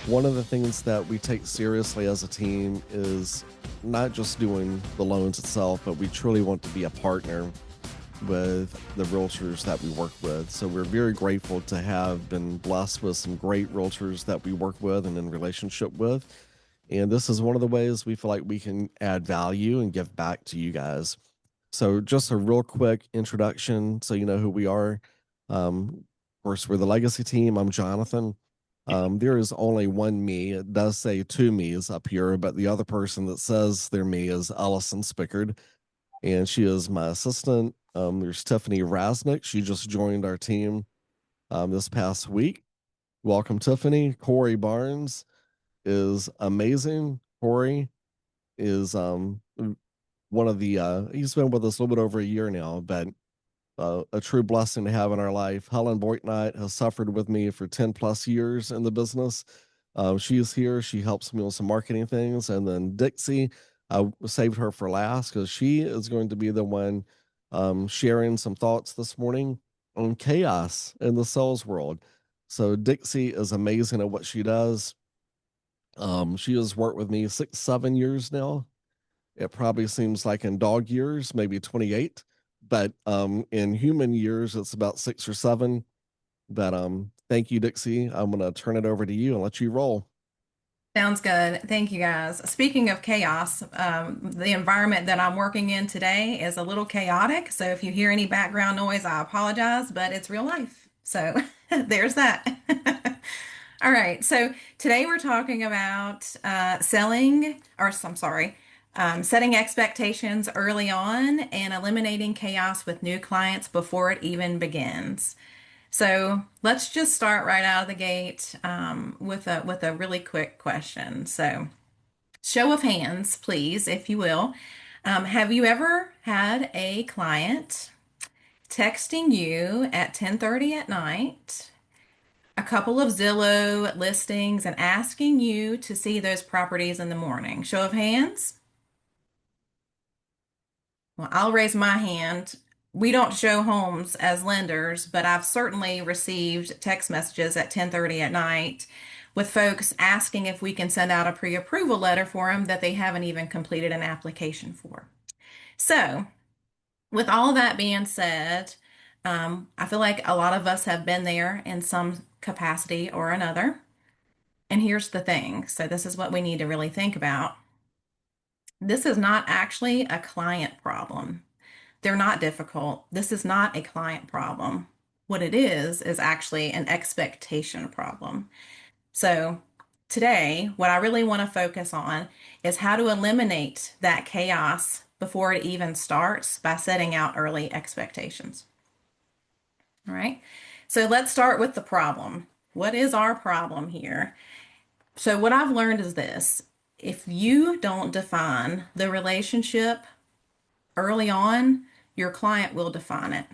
One of the things that we take seriously as a team is not just doing the loans itself, but we truly want to be a partner with the realtors that we work with. So we're very grateful to have been blessed with some great realtors that we work with and in relationship with. And this is one of the ways we feel like we can add value and give back to you guys. So just a real quick introduction so you know who we are. Of course, we're the legacy team. I'm Jonathan. There is only one me. It does say two me's up here, but the other person that says they're me is Allison Spickard, and she is my assistant. There's Tiffany Rasnick. She just joined our team this past week. Welcome, Tiffany. Corey Barnes is amazing. Corey is one of the he's been with us a little bit over a year now, but a true blessing to have in our life. Helen Boyknight has suffered with me for 10 plus years in the business. She is here. She helps me with some marketing things. And then Dixie, I saved her for last because she is going to be the one sharing some thoughts this morning on chaos in the sales world. So Dixie is amazing at what she does. She has worked with me 6, 7 years now. It probably seems like in dog years, maybe 28, but in human years, it's about 6 or 7. But thank you, Dixie. I'm going to turn it over to you and let you roll. Sounds good. Thank you, guys. Speaking of chaos, the environment that I'm working in today is a little chaotic. So if you hear any background noise, I apologize, but it's real life. So there's that. All right. So today we're talking about setting expectations early on and eliminating chaos with new clients before it even begins. So let's just start right out of the gate with a really quick question. So, show of hands, please, if you will. Have you ever had a client texting you at 10:30 at night, a couple of Zillow listings, and asking you to see those properties in the morning? Show of hands. Well, I'll raise my hand. We don't show homes as lenders, but I've certainly received text messages at 10:30 at night with folks asking if we can send out a pre-approval letter for them that they haven't even completed an application for. So, with all that being said, I feel like a lot of us have been there in some capacity or another. And here's the thing. So, this is what we need to really think about. This is not actually a client problem. They're not difficult. This is not a client problem. What it is actually an expectation problem. So, today, what I really want to focus on is how to eliminate that chaos before it even starts by setting out early expectations. All right. So, let's start with the problem. What is our problem here? So, what I've learned is this: if you don't define the relationship early on, your client will define it.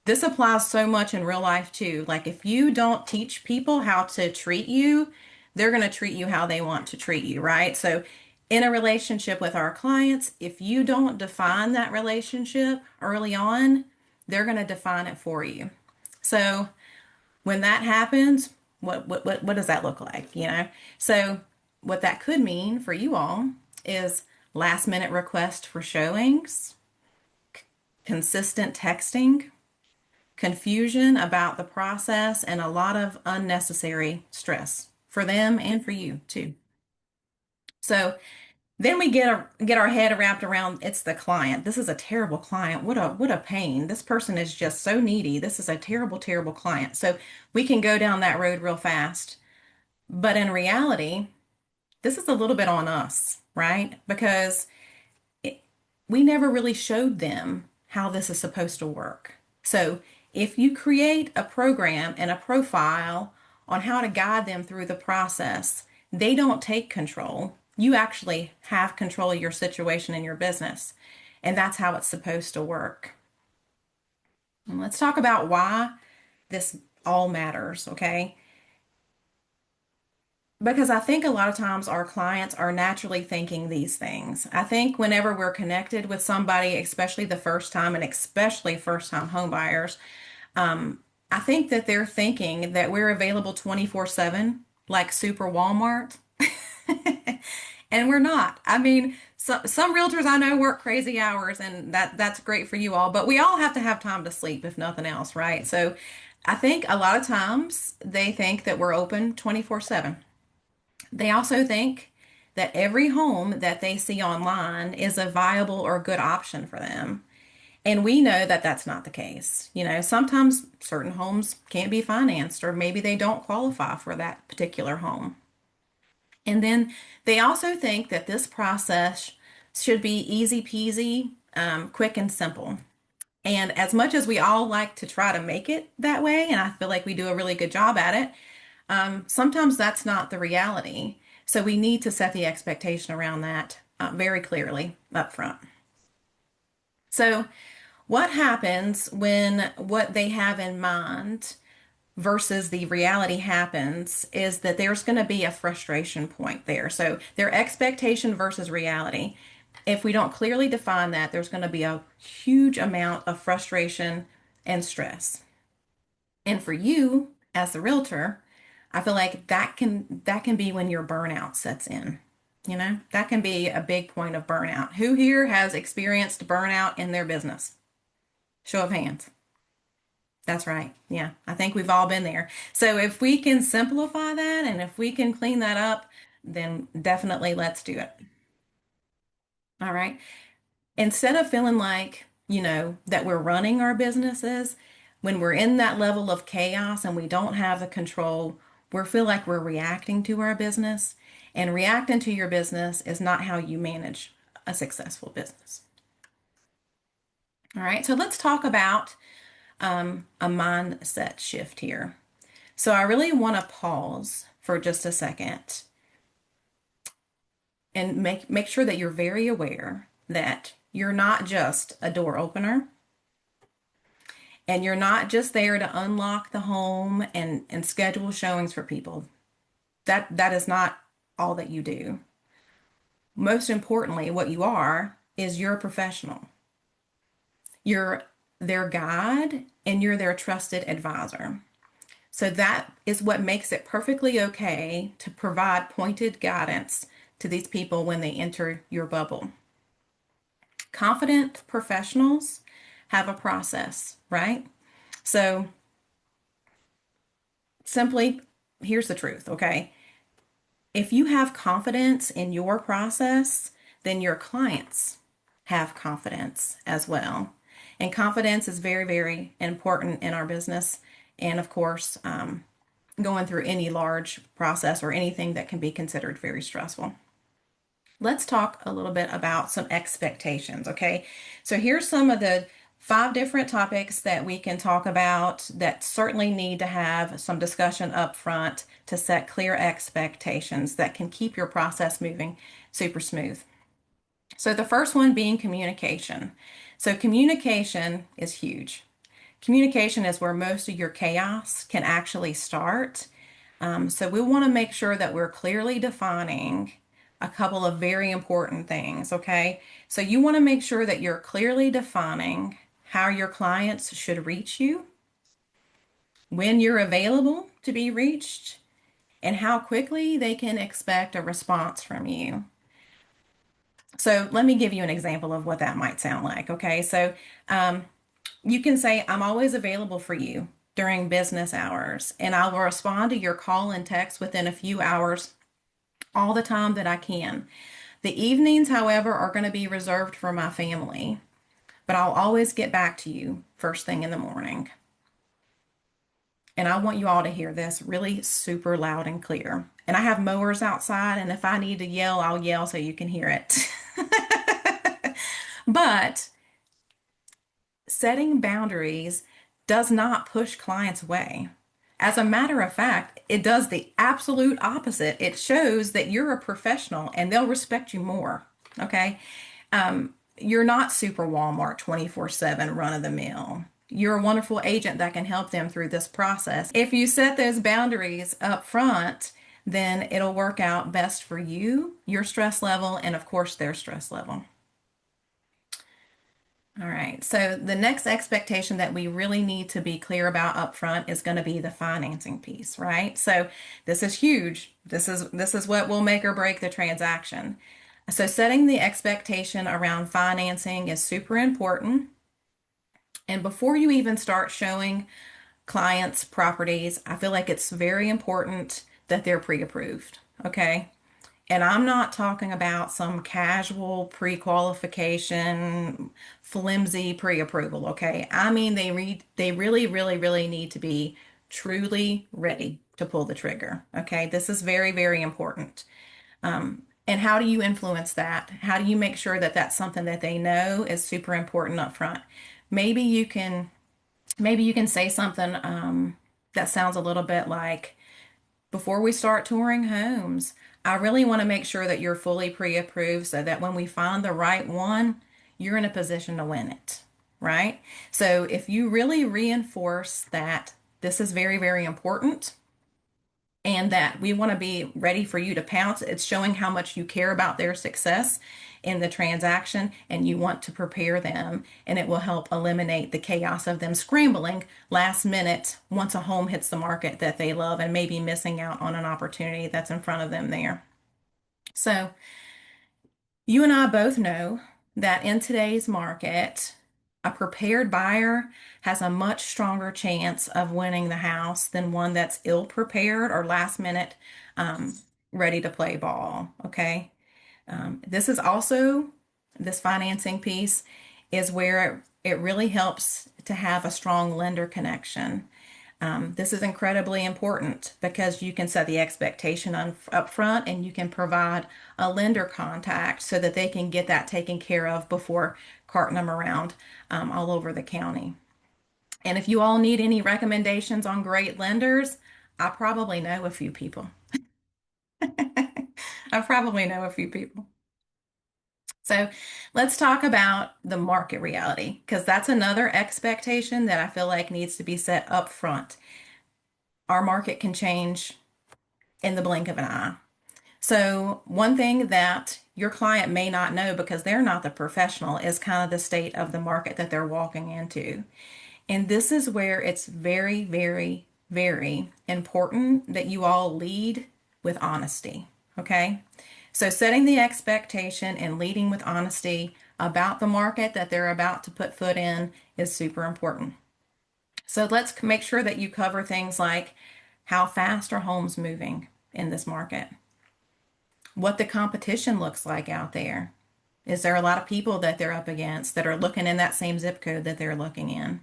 This applies so much in real life too. Like if you don't teach people how to treat you, they're going to treat you how they want to treat you, right? So in a relationship with our clients, if you don't define that relationship early on, they're going to define it for you. So when that happens, what does that look like, you know? So what that could mean for you all is last minute request for showings, consistent texting, confusion about the process, and a lot of unnecessary stress for them and for you too. So then we get our head wrapped around it's the client. This is a terrible client. What a pain. This person is just so needy. This is a terrible, terrible client. So we can go down that road real fast. But in reality, this is a little bit on us, right? Because we never really showed them how this is supposed to work. So if you create a program and a profile on how to guide them through the process, they don't take control. You actually have control of your situation and your business. And that's how it's supposed to work. And let's talk about why this all matters, okay? Because I think a lot of times our clients are naturally thinking these things. I think whenever we're connected with somebody, especially the first time and especially first time home buyers, I think that they're thinking that we're available 24/7 like Super Walmart. And we're not. I mean, some realtors I know work crazy hours, and that's great for you all, but we all have to have time to sleep, if nothing else, right? So I think a lot of times they think that we're open 24/7. They also think that every home that they see online is a viable or good option for them. And we know that that's not the case. You know, sometimes certain homes can't be financed, or maybe they don't qualify for that particular home. And then they also think that this process should be easy peasy, quick and simple. And as much as we all like to try to make it that way, and I feel like we do a really good job at it, sometimes that's not the reality. So we need to set the expectation around that very clearly up front. So, what happens when what they have in mind versus the reality happens is that there's going to be a frustration point there. So, their expectation versus reality. If we don't clearly define that, there's going to be a huge amount of frustration and stress. And for you as the realtor, I feel like that can be when your burnout sets in. You know, that can be a big point of burnout. Who here has experienced burnout in their business? Show of hands. That's right. Yeah, I think we've all been there. So if we can simplify that and if we can clean that up, then definitely let's do it. All right. Instead of feeling like, that we're running our businesses, when we're in that level of chaos and we don't have the control, we feel like we're reacting to our business. And reacting to your business is not how you manage a successful business. All right. So let's talk about a mindset shift here. So I really want to pause for just a second and make sure that you're very aware that you're not just a door opener and you're not just there to unlock the home and schedule showings for people. That is not all that you do. Most importantly, what you are is you're a professional. You're their guide and you're their trusted advisor. So that is what makes it perfectly okay to provide pointed guidance to these people when they enter your bubble. Confident professionals have a process, right? So simply, here's the truth, okay? If you have confidence in your process, then your clients have confidence as well. And confidence is very, very important in our business. And of course, going through any large process or anything that can be considered very stressful. Let's talk a little bit about some expectations, okay? So here's some of the 5 different topics that we can talk about that certainly need to have some discussion up front to set clear expectations that can keep your process moving super smooth. So the first one being communication. So communication is huge. Communication is where most of your chaos can actually start. So we want to make sure that we're clearly defining a couple of very important things, okay? So you want to make sure that you're clearly defining how your clients should reach you, when you're available to be reached, and how quickly they can expect a response from you. So let me give you an example of what that might sound like, okay? So you can say, I'm always available for you during business hours, and I will respond to your call and text within a few hours all the time that I can. The evenings, however, are going to be reserved for my family, but I'll always get back to you first thing in the morning. And I want you all to hear this really super loud and clear. And I have mowers outside, and if I need to yell, I'll yell so you can hear it. But setting boundaries does not push clients away. As a matter of fact, it does the absolute opposite. It shows that you're a professional and they'll respect you more. Okay. You're not super Walmart 24/7 run of the mill. You're a wonderful agent that can help them through this process. If you set those boundaries up front, then it'll work out best for you, your stress level, and of course, their stress level. All right. So the next expectation that we really need to be clear about upfront is going to be the financing piece, right? So this is huge. This is what will make or break the transaction. So setting the expectation around financing is super important. And before you even start showing clients properties, I feel like it's very important that they're pre-approved, okay? And I'm not talking about some casual pre-qualification, flimsy pre-approval, okay? I mean, they really, really, really need to be truly ready to pull the trigger, okay? This is very, very important. And how do you influence that? How do you make sure that that's something that they know is super important up front? Maybe you can, maybe you can say something that sounds a little bit like, before we start touring homes, I really want to make sure that you're fully pre-approved so that when we find the right one, you're in a position to win it, right? So if you really reinforce that this is very, very important and that we want to be ready for you to pounce, it's showing how much you care about their success in the transaction and you want to prepare them, and it will help eliminate the chaos of them scrambling last minute once a home hits the market that they love and maybe missing out on an opportunity that's in front of them there. So you and I both know that in today's market, a prepared buyer has a much stronger chance of winning the house than one that's ill prepared or last minute um, ready to play ball. Okay. This is also, this financing piece is where it really helps to have a strong lender connection. This is incredibly important because you can set the expectation up front and you can provide a lender contact so that they can get that taken care of before carting them around all over the county. And if you all need any recommendations on great lenders, I probably know a few people. I probably know a few people. So let's talk about the market reality because that's another expectation that I feel like needs to be set up front. Our market can change in the blink of an eye. So, one thing that your client may not know because they're not the professional is kind of the state of the market that they're walking into. And this is where it's very, very, very important that you all lead with honesty. Okay. So, setting the expectation and leading with honesty about the market that they're about to put foot in is super important. So, let's make sure that you cover things like how fast are homes moving in this market? What the competition looks like out there. Is there a lot of people that they're up against that are looking in that same zip code that they're looking in?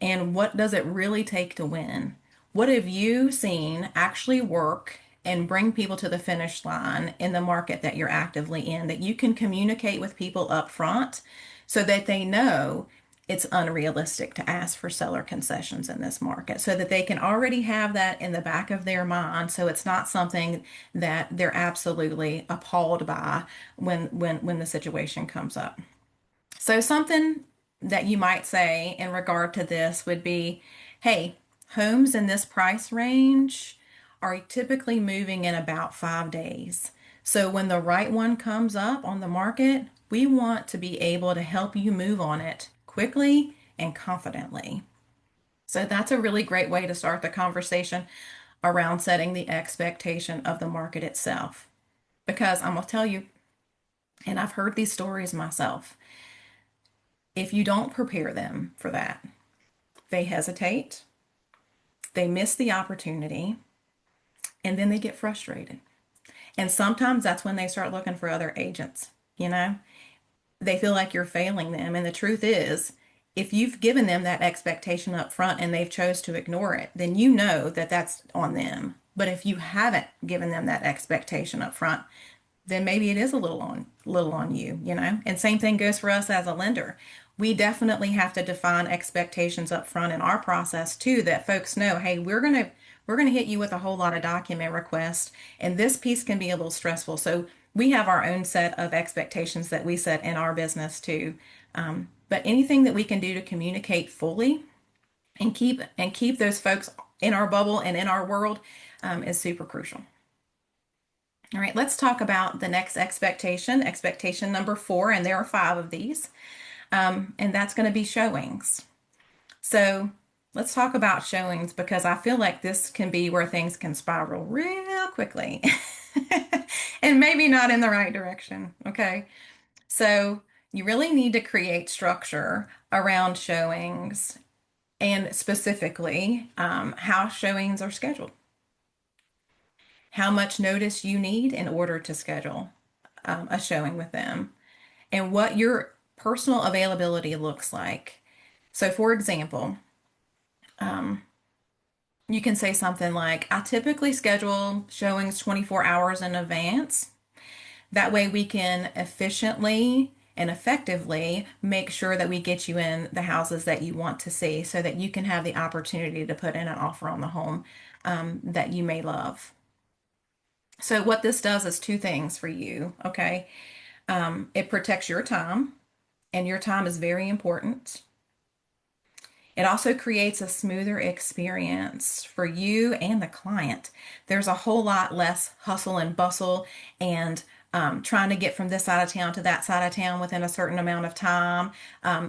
And what does it really take to win? What have you seen actually work and bring people to the finish line in the market that you're actively in that you can communicate with people up front so that they know it's unrealistic to ask for seller concessions in this market so that they can already have that in the back of their mind so it's not something that they're absolutely appalled by when the situation comes up. So, something that you might say in regard to this would be, hey, homes in this price range are typically moving in about 5 days. So, when the right one comes up on the market, we want to be able to help you move on it quickly and confidently. So, that's a really great way to start the conversation around setting the expectation of the market itself. Because I'm going to tell you, and I've heard these stories myself, if you don't prepare them for that, they hesitate, they miss the opportunity, and then they get frustrated. And sometimes that's when they start looking for other agents, you know? They feel like you're failing them. And the truth is, if you've given them that expectation up front and they've chose to ignore it, then you know that that's on them. But if you haven't given them that expectation up front, then maybe it is a little on you, you know? And same thing goes for us as a lender. We definitely have to define expectations up front in our process too, that folks know, hey, we're gonna hit you with a whole lot of document requests, and this piece can be a little stressful. So we have our own set of expectations that we set in our business too. But anything that we can do to communicate fully and keep those folks in our bubble and in our world is super crucial. All right, let's talk about the next expectation, expectation number 4, and there are 5 of these. and that's going to be showings. So let's talk about showings because I feel like this can be where things can spiral real quickly and maybe not in the right direction. Okay. So you really need to create structure around showings and specifically how showings are scheduled, how much notice you need in order to schedule a showing with them, and what your personal availability looks like. So, for example, um, you can say something like, I typically schedule showings 24 hours in advance. That way we can efficiently and effectively make sure that we get you in the houses that you want to see so that you can have the opportunity to put in an offer on the home that you may love. So, what this does is two things for you, okay? It protects your time, and your time is very important. It also creates a smoother experience for you and the client. There's a whole lot less hustle and bustle and trying to get from this side of town to that side of town within a certain amount of time.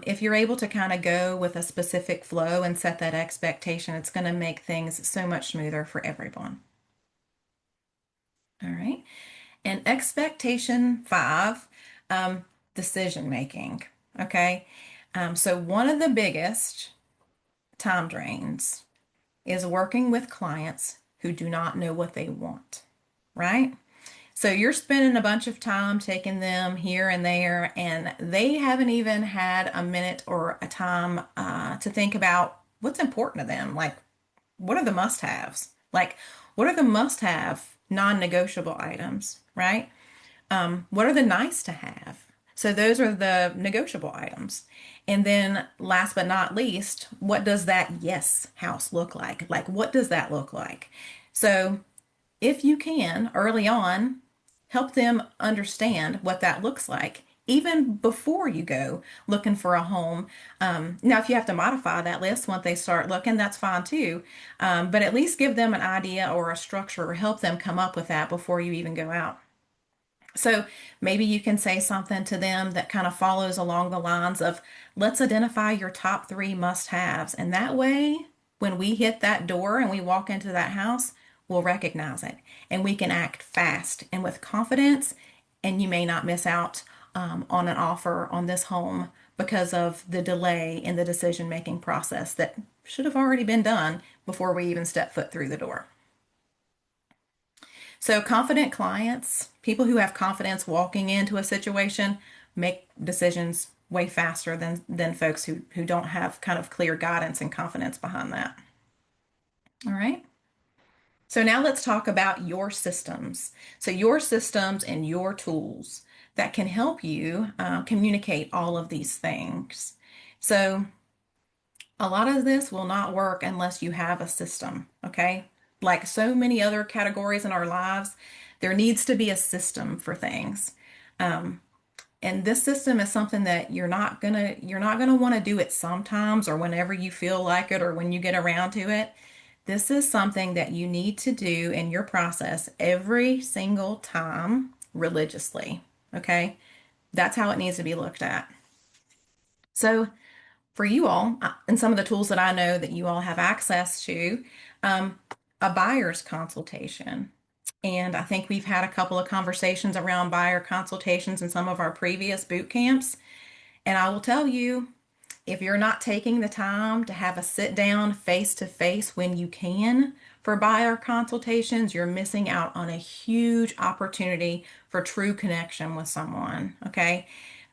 If you're able to kind of go with a specific flow and set that expectation, it's going to make things so much smoother for everyone. All right. And expectation five, um, decision making. Okay. So, one of the biggest time drains is working with clients who do not know what they want, right? So you're spending a bunch of time taking them here and there, and they haven't even had a minute or a time to think about what's important to them. Like, what are the must haves? Like, what are the must have non negotiable items, right? What are the nice to have? So those are the negotiable items. And then last but not least, what does that yes house look like? Like, what does that look like? So if you can early on, help them understand what that looks like. Even before you go looking for a home. Now, if you have to modify that list once they start looking, that's fine too. But at least give them an idea or a structure or help them come up with that before you even go out. So maybe you can say something to them that kind of follows along the lines of, let's identify your top three must haves. And that way, when we hit that door and we walk into that house, we'll recognize it and we can act fast and with confidence. And you may not miss out on an offer on this home because of the delay in the decision making process that should have already been done before we even step foot through the door. So, confident clients, people who have confidence walking into a situation, make decisions way faster than folks who don't have kind of clear guidance and confidence behind that. All right. So, now let's talk about your systems. So, your systems and your tools that can help you communicate all of these things. So, a lot of this will not work unless you have a system, okay? Like so many other categories in our lives, there needs to be a system for things. Um, and this system is something that you're not gonna want to do it sometimes or whenever you feel like it or when you get around to it. This is something that you need to do in your process every single time religiously, okay? That's how it needs to be looked at. So for you all, and some of the tools that I know that you all have access to, um, a buyer's consultation. And I think we've had a couple of conversations around buyer consultations in some of our previous boot camps. And I will tell you, if you're not taking the time to have a sit down face to face when you can for buyer consultations, you're missing out on a huge opportunity for true connection with someone. Okay.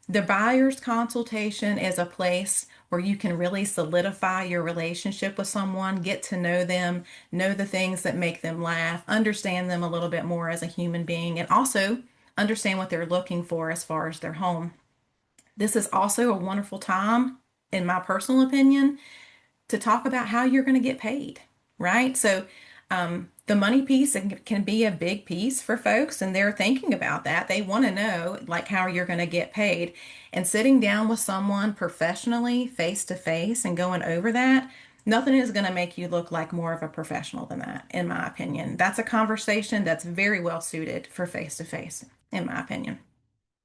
The buyer's consultation is a place where you can really solidify your relationship with someone, get to know them, know the things that make them laugh, understand them a little bit more as a human being, and also understand what they're looking for as far as their home. This is also a wonderful time, in my personal opinion, to talk about how you're going to get paid, right? So, the money piece can be a big piece for folks, and they're thinking about that. They want to know, like, how you're going to get paid. And sitting down with someone professionally, face to face, and going over that, nothing is going to make you look like more of a professional than that, in my opinion. That's a conversation that's very well suited for face to face, in my opinion.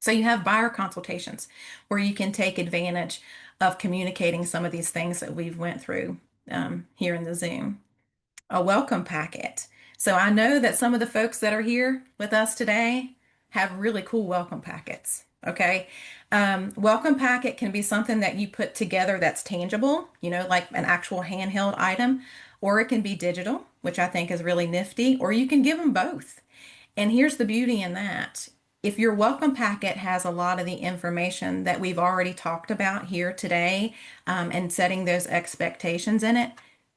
So you have buyer consultations where you can take advantage of communicating some of these things that we've went through here in the Zoom. A welcome packet. So I know that some of the folks that are here with us today have really cool welcome packets. Okay. Welcome packet can be something that you put together that's tangible, like an actual handheld item, or it can be digital, which I think is really nifty, or you can give them both. And here's the beauty in that. If your welcome packet has a lot of the information that we've already talked about here today, and setting those expectations in it,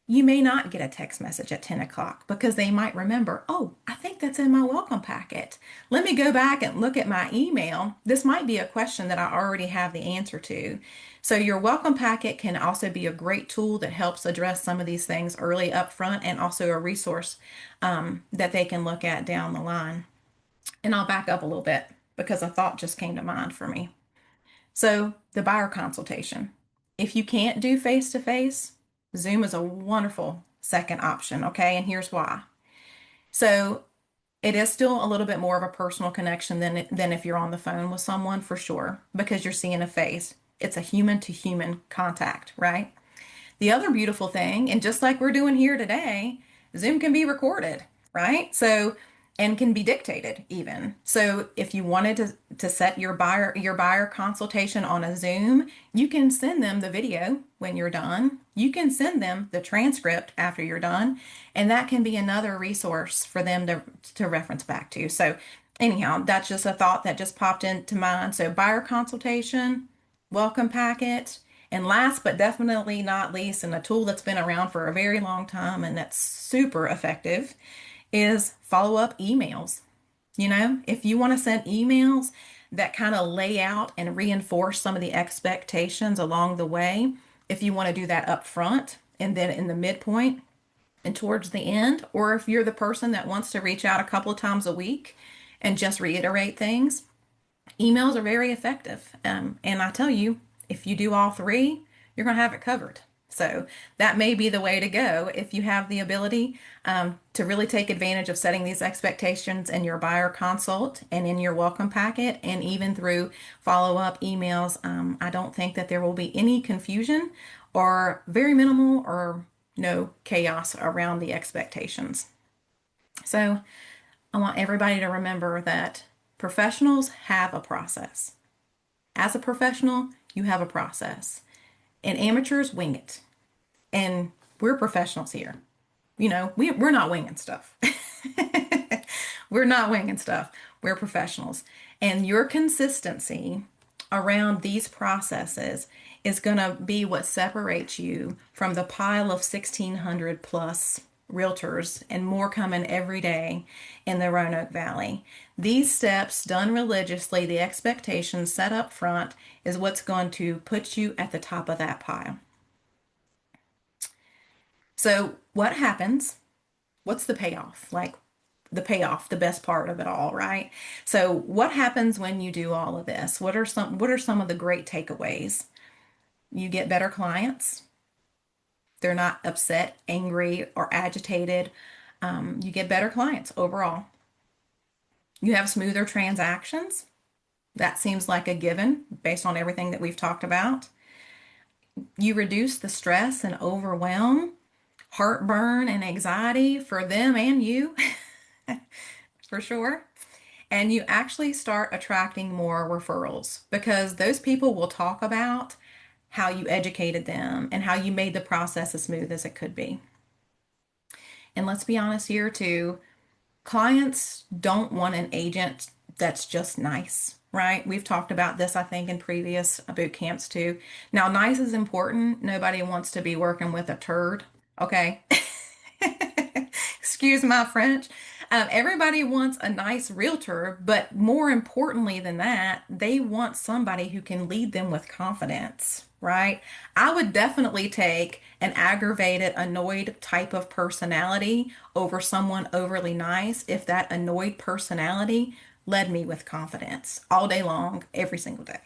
you may not get a text message at 10 o'clock because they might remember, oh, I think that's in my welcome packet. Let me go back and look at my email. This might be a question that I already have the answer to. So your welcome packet can also be a great tool that helps address some of these things early up front, and also a resource that they can look at down the line. And I'll back up a little bit because a thought just came to mind for me. So, the buyer consultation. If you can't do face to face, Zoom is a wonderful second option, okay? And here's why. So, it is still a little bit more of a personal connection than if you're on the phone with someone, for sure, because you're seeing a face. It's a human to human contact, right? The other beautiful thing, and just like we're doing here today, Zoom can be recorded, right? So, and can be dictated even. So if you wanted to set your buyer consultation on a Zoom, you can send them the video when you're done. You can send them the transcript after you're done, and that can be another resource for them to reference back to. So anyhow, that's just a thought that just popped into mind. So buyer consultation, welcome packet, and last but definitely not least, and a tool that's been around for a very long time and that's super effective, is follow up emails. If you want to send emails that kind of lay out and reinforce some of the expectations along the way, if you want to do that up front and then in the midpoint and towards the end, or if you're the person that wants to reach out a couple of times a week and just reiterate things, emails are very effective. And I tell you, if you do all three, you're going to have it covered. So that may be the way to go if you have the ability to really take advantage of setting these expectations in your buyer consult and in your welcome packet, and even through follow up emails. I don't think that there will be any confusion or very minimal or no chaos around the expectations. So I want everybody to remember that professionals have a process. As a professional, you have a process, and amateurs wing it. And we're professionals here. We're not winging stuff. We're not winging stuff. We're professionals. And your consistency around these processes is going to be what separates you from the pile of 1,600 plus realtors and more coming every day in the Roanoke Valley. These steps done religiously, the expectations set up front, is what's going to put you at the top of that pile. So, what happens? What's the payoff? Like the payoff, the best part of it all, right? So, what happens when you do all of this? What are some of the great takeaways? You get better clients. They're not upset, angry, or agitated. You get better clients overall. You have smoother transactions. That seems like a given based on everything that we've talked about. You reduce the stress and overwhelm, heartburn and anxiety for them and you, for sure. And you actually start attracting more referrals because those people will talk about how you educated them and how you made the process as smooth as it could be. And let's be honest here too, clients don't want an agent that's just nice, right? We've talked about this, I think, in previous boot camps too. Now, nice is important. Nobody wants to be working with a turd, okay? Excuse my French. Everybody wants a nice realtor, but more importantly than that, they want somebody who can lead them with confidence, right? I would definitely take an aggravated, annoyed type of personality over someone overly nice if that annoyed personality led me with confidence all day long, every single day.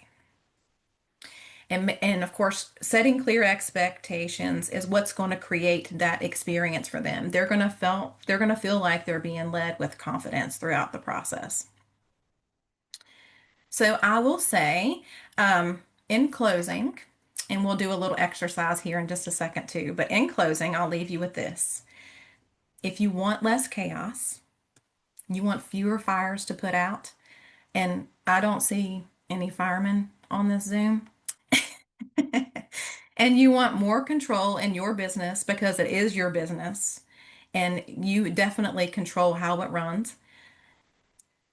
And of course, setting clear expectations is what's going to create that experience for them. They're going to feel like they're being led with confidence throughout the process. So I will say, in closing, and we'll do a little exercise here in just a second too, but in closing, I'll leave you with this. If you want less chaos, you want fewer fires to put out, and I don't see any firemen on this Zoom, and you want more control in your business because it is your business and you definitely control how it runs,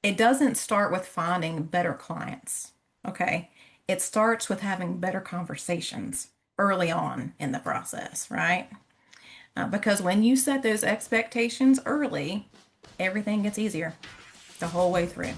it doesn't start with finding better clients. Okay. It starts with having better conversations early on in the process, right? Because when you set those expectations early, everything gets easier the whole way through.